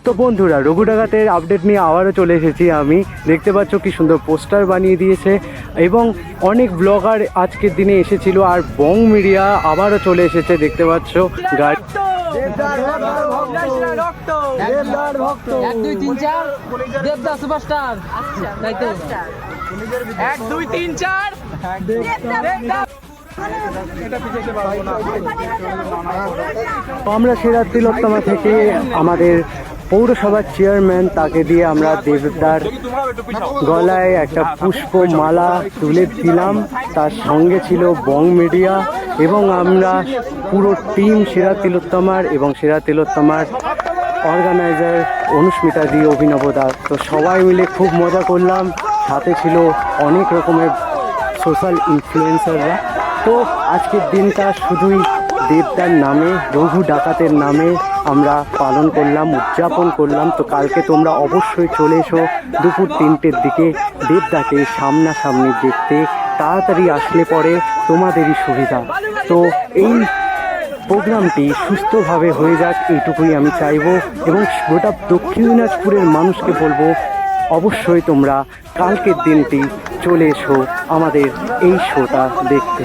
তো বন্ধুরা, রঘু ডাকাতের আপডেট নিয়ে আবারও চলে এসেছি আমি। দেখতে পাচ্ছ কি সুন্দর পোস্টার বানিয়ে দিয়েছে এবং অনেক ব্লগার আজকের দিনে এসেছিল, আর বং মিডিয়া আবারও চলে এসেছে। দেখতে পাচ্ছ গাড়ি আমরা সেরা তিলোত্তমা থেকে আমাদের পৌরসভার চেয়ারম্যান, তাকে দিয়ে আমরা দেবদার গলায় একটা পুষ্পমালা তুলে দিলাম। তার সঙ্গে ছিল বং মিডিয়া এবং আমরা পুরো টিম সেরা তিলোত্তমার এবং সেরা তিলোত্তমার অর্গানাইজার অনুস্মিতা দি, অভিনব দা। তো সবাই মিলে খুব মজা করলাম, সাথে ছিল অনেক রকমের সোশ্যাল ইনফ্লুয়েন্সাররা। তো আজকের দিনটা শুধুই দেবদার নামে, রঘু ডাকাতের নামে আমরা পালন করলাম, উদযাপন করলাম। তো কালকে তোমরা অবশ্যই চলে এসো দুপুর 3টের দিকে দেবদাকে সামনাসামনি দেখতে। তাড়াতাড়ি আসলে পরে তোমাদেরই সুবিধা। তো এই প্রোগ্রামটি সুস্থভাবে হয়ে যাক, এইটুকুই আমি চাইবো। এবং গোটা দক্ষিণ দিনাজপুরের মানুষকে বলবো, অবশ্যই তোমরা কালকের দিনটি চলে এসো আমাদের এই শোটা দেখতে।